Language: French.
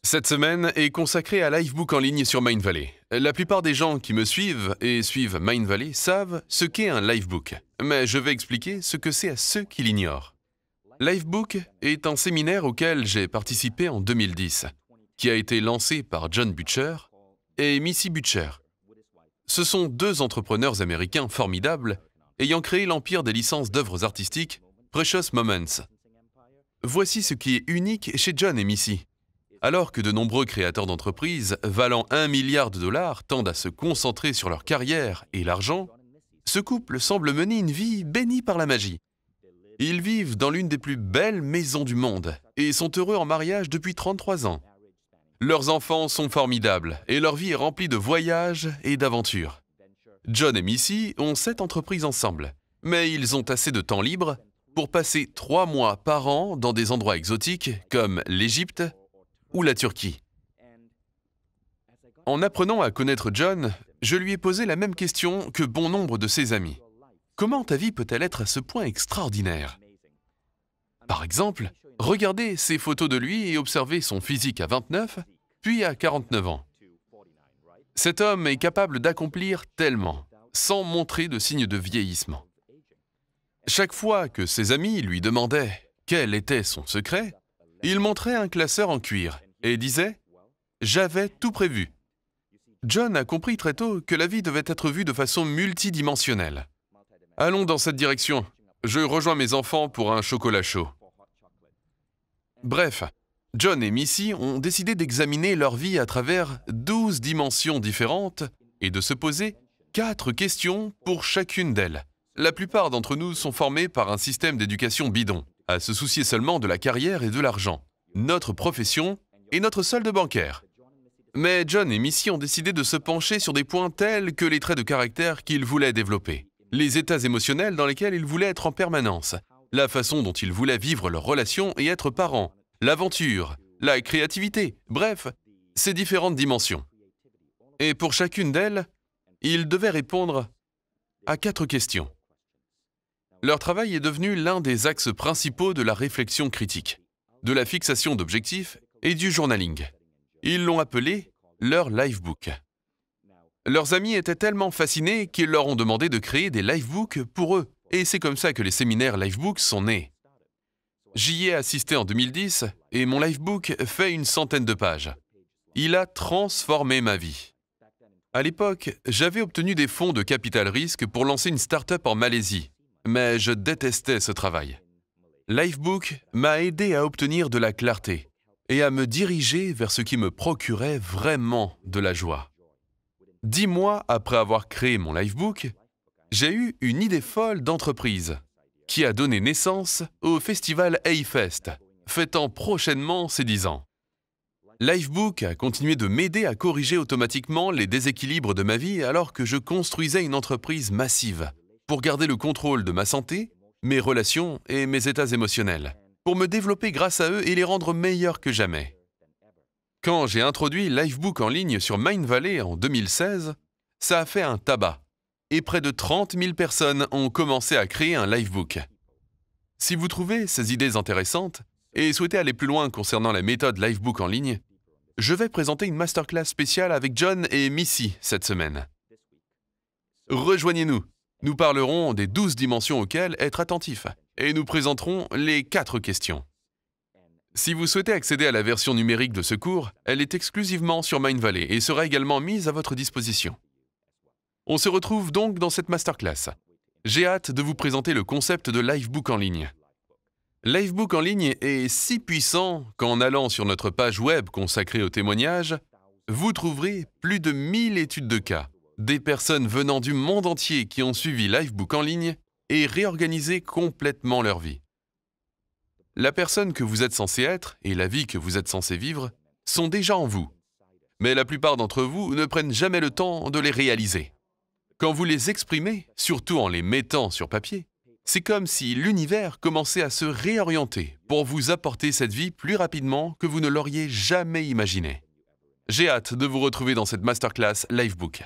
Cette semaine est consacrée à Livebook en ligne sur Mindvalley. La plupart des gens qui me suivent et suivent Mindvalley savent ce qu'est un Livebook, mais je vais expliquer ce que c'est à ceux qui l'ignorent. Livebook est un séminaire auquel j'ai participé en 2010, qui a été lancé par John Butcher et Missy Butcher. Ce sont deux entrepreneurs américains formidables ayant créé l'empire des licences d'œuvres artistiques Precious Moments. Voici ce qui est unique chez John et Missy. Alors que de nombreux créateurs d'entreprises valant 1 milliard de dollars tendent à se concentrer sur leur carrière et l'argent, ce couple semble mener une vie bénie par la magie. Ils vivent dans l'une des plus belles maisons du monde et sont heureux en mariage depuis 33 ans. Leurs enfants sont formidables et leur vie est remplie de voyages et d'aventures. John et Missy ont 7 entreprises ensemble, mais ils ont assez de temps libre pour passer 3 mois par an dans des endroits exotiques comme l'Égypte ou la Turquie. En apprenant à connaître John, je lui ai posé la même question que bon nombre de ses amis. Comment ta vie peut-elle être à ce point extraordinaire? Par exemple, regardez ces photos de lui et observez son physique à 29, puis à 49 ans. Cet homme est capable d'accomplir tellement, sans montrer de signes de vieillissement. Chaque fois que ses amis lui demandaient quel était son secret, il montrait un classeur en cuir et disait « J'avais tout prévu ». John a compris très tôt que la vie devait être vue de façon multidimensionnelle. Allons dans cette direction. Je rejoins mes enfants pour un chocolat chaud. Bref, John et Missy ont décidé d'examiner leur vie à travers 12 dimensions différentes et de se poser 4 questions pour chacune d'elles. La plupart d'entre nous sont formés par un système d'éducation bidon, à se soucier seulement de la carrière et de l'argent, notre profession et notre solde bancaire. Mais John et Missy ont décidé de se pencher sur des points tels que les traits de caractère qu'ils voulaient développer, les états émotionnels dans lesquels ils voulaient être en permanence, la façon dont ils voulaient vivre leurs relations et être parents, l'aventure, la créativité, bref, ces différentes dimensions. Et pour chacune d'elles, ils devaient répondre à 4 questions. Leur travail est devenu l'un des axes principaux de la réflexion critique, de la fixation d'objectifs et du journaling. Ils l'ont appelé leur Livebook. Leurs amis étaient tellement fascinés qu'ils leur ont demandé de créer des Livebooks pour eux, et c'est comme ça que les séminaires Livebook sont nés. J'y ai assisté en 2010 et mon Livebook fait une centaine de pages. Il a transformé ma vie. À l'époque, j'avais obtenu des fonds de capital risque pour lancer une start-up en Malaisie, mais je détestais ce travail. Livebook m'a aidé à obtenir de la clarté et à me diriger vers ce qui me procurait vraiment de la joie. 10 mois après avoir créé mon Livebook, j'ai eu une idée folle d'entreprise qui a donné naissance au festival A-Fest, fêtant prochainement ses 10 ans. Livebook a continué de m'aider à corriger automatiquement les déséquilibres de ma vie alors que je construisais une entreprise massive pour garder le contrôle de ma santé, mes relations et mes états émotionnels, pour me développer grâce à eux et les rendre meilleurs que jamais. Quand j'ai introduit Livebook en ligne sur Mindvalley en 2016, ça a fait un tabac, et près de 30 000 personnes ont commencé à créer un Livebook. Si vous trouvez ces idées intéressantes et souhaitez aller plus loin concernant la méthode Livebook en ligne, je vais présenter une masterclass spéciale avec John et Missy cette semaine. Rejoignez-nous. Nous parlerons des 12 dimensions auxquelles être attentif et nous présenterons les 4 questions. Si vous souhaitez accéder à la version numérique de ce cours, elle est exclusivement sur Mindvalley et sera également mise à votre disposition. On se retrouve donc dans cette masterclass. J'ai hâte de vous présenter le concept de Livebook en ligne. Livebook en ligne est si puissant qu'en allant sur notre page web consacrée aux témoignages, vous trouverez plus de 1000 études de cas, des personnes venant du monde entier qui ont suivi Livebook en ligne et réorganisé complètement leur vie. La personne que vous êtes censé être et la vie que vous êtes censé vivre sont déjà en vous. Mais la plupart d'entre vous ne prennent jamais le temps de les réaliser. Quand vous les exprimez, surtout en les mettant sur papier, c'est comme si l'univers commençait à se réorienter pour vous apporter cette vie plus rapidement que vous ne l'auriez jamais imaginé. J'ai hâte de vous retrouver dans cette masterclass Livebook.